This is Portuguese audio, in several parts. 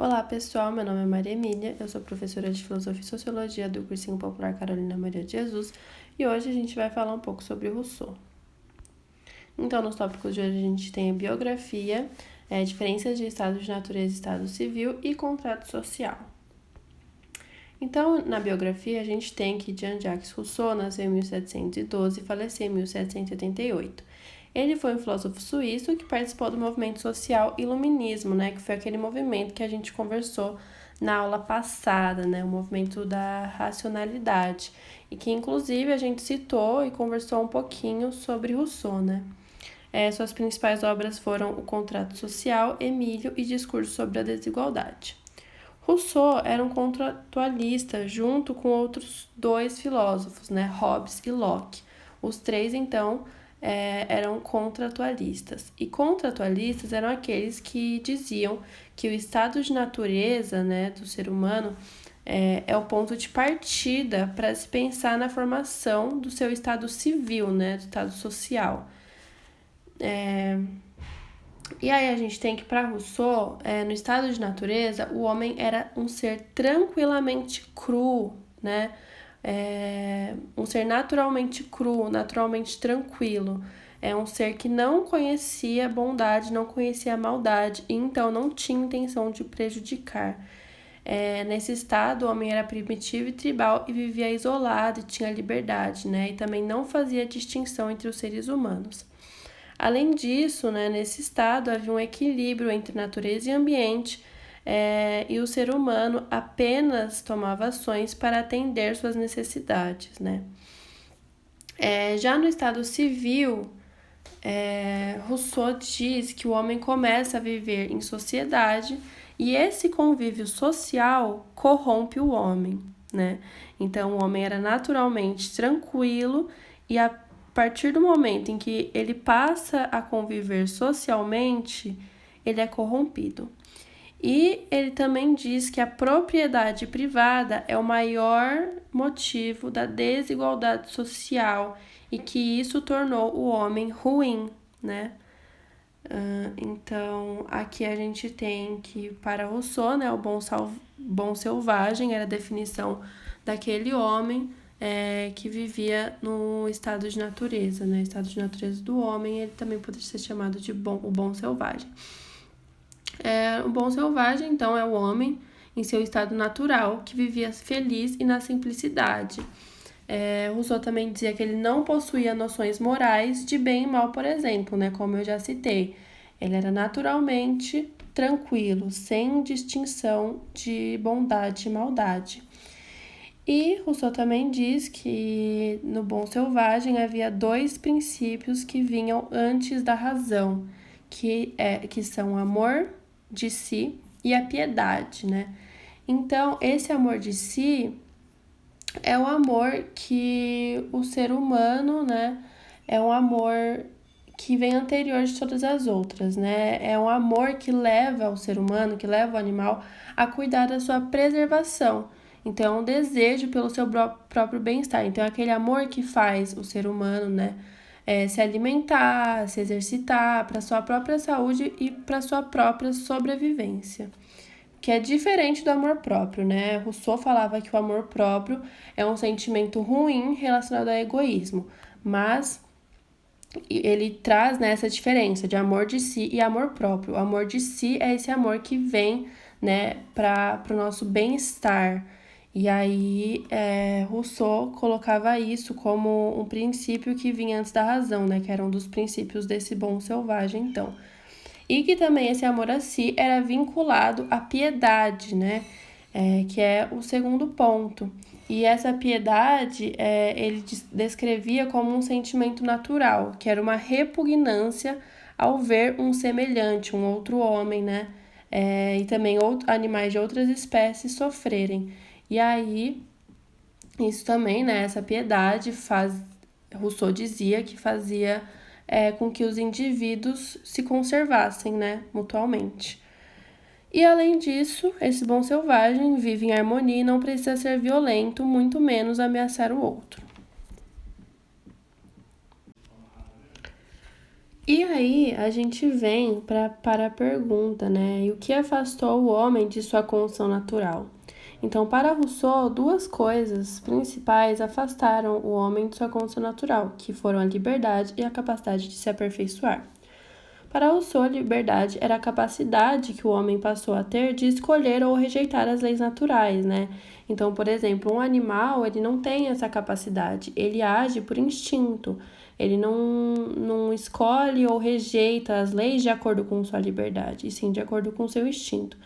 Olá pessoal, meu nome é Maria Emília, eu sou professora de Filosofia e Sociologia do Cursinho Popular Carolina Maria de Jesus e hoje a gente vai falar um pouco sobre Rousseau. Então, nos tópicos de hoje a gente tem a biografia, diferenças de estado de natureza e estado civil e contrato social. Então, na biografia a gente tem que Jean-Jacques Rousseau nasceu em 1712 e faleceu em 1788. Ele foi um filósofo suíço que participou do movimento social Iluminismo, que foi aquele movimento que a gente conversou na aula passada, o movimento da racionalidade, e que inclusive a gente citou e conversou um pouquinho sobre Rousseau, Suas principais obras foram O Contrato Social, Emílio e Discurso sobre a Desigualdade. Rousseau era um contratualista junto com outros dois filósofos, Hobbes e Locke. Os três, então, eram contratualistas. E contratualistas eram aqueles que diziam que o estado de natureza, do ser humano é o ponto de partida para se pensar na formação do seu estado civil, do estado social. E aí a gente tem que, para Rousseau, no estado de natureza, o homem era um ser tranquilamente cru, um ser naturalmente cru, naturalmente tranquilo. É um ser que não conhecia bondade, não conhecia maldade e então não tinha intenção de prejudicar. Nesse estado, o homem era primitivo e tribal e vivia isolado e tinha liberdade, e também não fazia distinção entre os seres humanos. Além disso, nesse estado havia um equilíbrio entre natureza e ambiente, e o ser humano apenas tomava ações para atender suas necessidades, Já no estado civil, Rousseau diz que o homem começa a viver em sociedade e esse convívio social corrompe o homem, Então, o homem era naturalmente tranquilo e a partir do momento em que ele passa a conviver socialmente, ele é corrompido. E ele também diz que a propriedade privada é o maior motivo da desigualdade social e que isso tornou o homem ruim, Então, aqui a gente tem que, para Rousseau, o bom selvagem era a definição daquele homem que vivia no estado de natureza, O estado de natureza do homem, ele também pode ser chamado de o bom selvagem. O bom selvagem, então, é o homem em seu estado natural, que vivia feliz e na simplicidade. Rousseau também dizia que ele não possuía noções morais de bem e mal, por exemplo, como eu já citei. Ele era naturalmente tranquilo, sem distinção de bondade e maldade. E Rousseau também diz que no bom selvagem havia dois princípios que vinham antes da razão, que são o amor de si e a piedade, Então, esse amor de si é o amor que o ser humano, é um amor que vem anterior de todas as outras, É um amor que leva o ser humano, que leva o animal a cuidar da sua preservação. Então, é um desejo pelo seu próprio bem-estar. Então, é aquele amor que faz o ser humano, se alimentar, se exercitar para sua própria saúde e para sua própria sobrevivência. Que é diferente do amor próprio, Rousseau falava que o amor próprio é um sentimento ruim relacionado ao egoísmo, mas ele traz essa diferença de amor de si e amor próprio. O amor de si é esse amor que vem, para o nosso bem-estar. E aí, Rousseau colocava isso como um princípio que vinha antes da razão, que era um dos princípios desse bom selvagem, então. E que também esse amor a si era vinculado à piedade, que é o segundo ponto. E essa piedade, ele descrevia como um sentimento natural, que era uma repugnância ao ver um semelhante, um outro homem, e também animais de outras espécies sofrerem. E aí, isso também, essa piedade Rousseau dizia que fazia com que os indivíduos se conservassem, mutuamente. E além disso, esse bom selvagem vive em harmonia e não precisa ser violento, muito menos ameaçar o outro. E aí a gente vem para a pergunta, né? E o que afastou o homem de sua condição natural? Então, para Rousseau, duas coisas principais afastaram o homem de sua condição natural, que foram a liberdade e a capacidade de se aperfeiçoar. Para Rousseau, a liberdade era a capacidade que o homem passou a ter de escolher ou rejeitar as leis naturais, né? Então, por exemplo, um animal, ele não tem essa capacidade, ele age por instinto, ele não escolhe ou rejeita as leis de acordo com sua liberdade, e sim de acordo com seu instinto.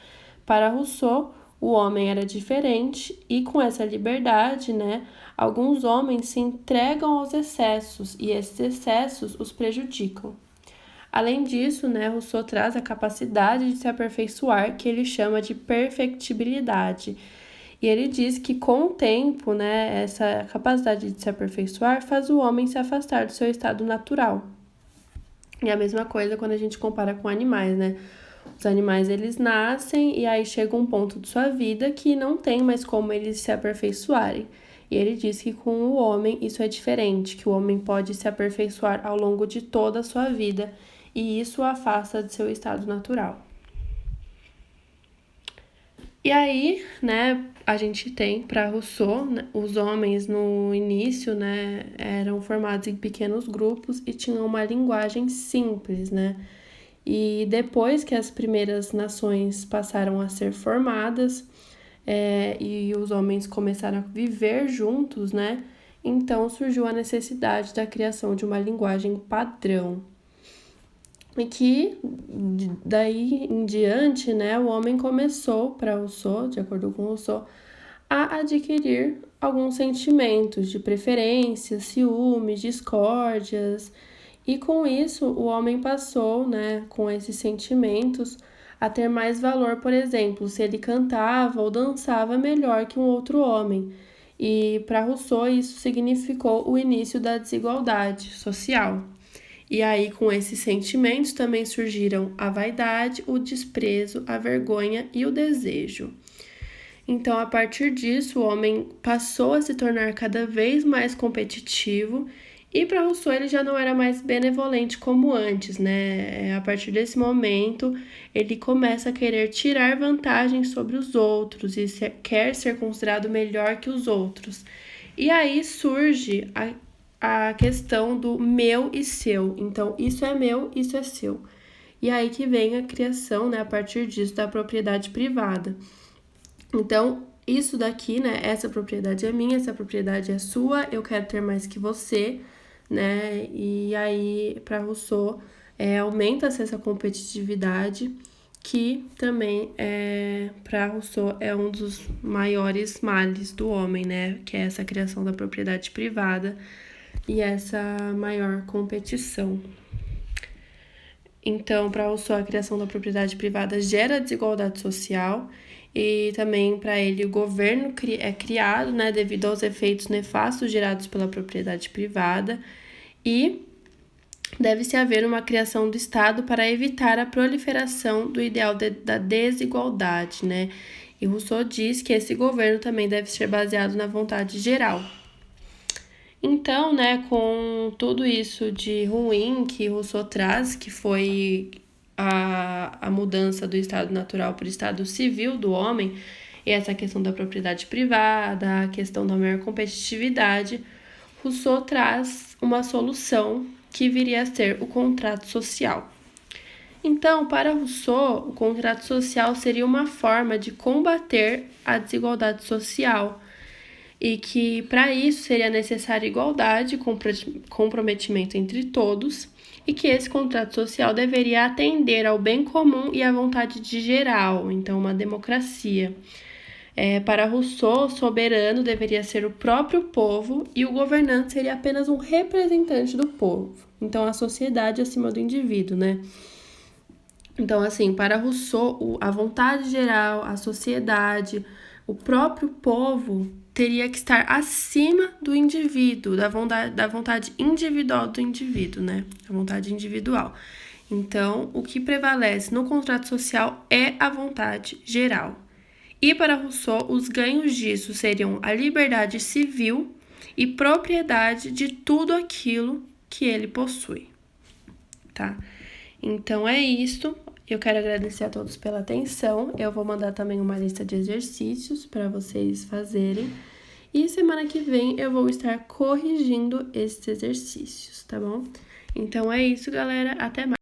Para Rousseau, o homem era diferente e com essa liberdade, né, alguns homens se entregam aos excessos e esses excessos os prejudicam. Além disso, né, Rousseau traz a capacidade de se aperfeiçoar, que ele chama de perfectibilidade. E ele diz que com o tempo, né, essa capacidade de se aperfeiçoar faz o homem se afastar do seu estado natural. E a mesma coisa quando a gente compara com animais, né? Os animais, eles nascem e aí chega um ponto de sua vida que não tem mais como eles se aperfeiçoarem. E ele diz que com o homem isso é diferente, que o homem pode se aperfeiçoar ao longo de toda a sua vida e isso o afasta de seu estado natural. E aí, né, a gente tem para Rousseau, né, os homens no início, né, eram formados em pequenos grupos e tinham uma linguagem simples, né? E depois que as primeiras nações passaram a ser formadas, e os homens começaram a viver juntos, né? Então surgiu a necessidade da criação de uma linguagem padrão. E que daí em diante, né, o homem começou, para Rousseau, de acordo com Rousseau, a adquirir alguns sentimentos de preferência, ciúmes, discórdias. E com isso, o homem passou, né, com esses sentimentos, a ter mais valor, por exemplo, se ele cantava ou dançava melhor que um outro homem. E para Rousseau, isso significou o início da desigualdade social. E aí, com esses sentimentos, também surgiram a vaidade, o desprezo, a vergonha e o desejo. Então, a partir disso, o homem passou a se tornar cada vez mais competitivo e para Rousseau ele já não era mais benevolente como antes, né? A partir desse momento, ele começa a querer tirar vantagem sobre os outros e quer ser considerado melhor que os outros. E aí surge a questão do meu e seu. Então, isso é meu, isso é seu. E aí que vem a criação, né, a partir disso, da propriedade privada. Então, isso daqui, né, essa propriedade é minha, essa propriedade é sua, eu quero ter mais que você, né? E aí, para Rousseau, aumenta-se essa competitividade, que também, para Rousseau, é um dos maiores males do homem, né? Que é essa criação da propriedade privada e essa maior competição. Então, para Rousseau, a criação da propriedade privada gera desigualdade social e também para ele o governo é criado, né, devido aos efeitos nefastos gerados pela propriedade privada e deve-se haver uma criação do Estado para evitar a proliferação do ideal da desigualdade, né? E Rousseau diz que esse governo também deve ser baseado na vontade geral. Então, né, com tudo isso de ruim que Rousseau traz, que foi a mudança do estado natural para o estado civil do homem, e essa questão da propriedade privada, a questão da maior competitividade, Rousseau traz uma solução que viria a ser o contrato social. Então, para Rousseau, o contrato social seria uma forma de combater a desigualdade social, e que para isso seria necessária igualdade e comprometimento entre todos, e que esse contrato social deveria atender ao bem comum e à vontade de geral, então uma democracia. Para Rousseau, o soberano deveria ser o próprio povo e o governante seria apenas um representante do povo. Então, a sociedade acima do indivíduo, né? Então, assim, para Rousseau, a vontade geral, a sociedade, o próprio povo teria que estar acima do indivíduo, da vontade individual do indivíduo, né? A vontade individual. Então, o que prevalece no contrato social é a vontade geral. E para Rousseau, os ganhos disso seriam a liberdade civil e propriedade de tudo aquilo que ele possui. tá? Então é isso. Eu quero agradecer a todos pela atenção. Eu vou mandar também uma lista de exercícios para vocês fazerem. E semana que vem eu vou estar corrigindo esses exercícios, tá bom? Então é isso, galera. Até mais.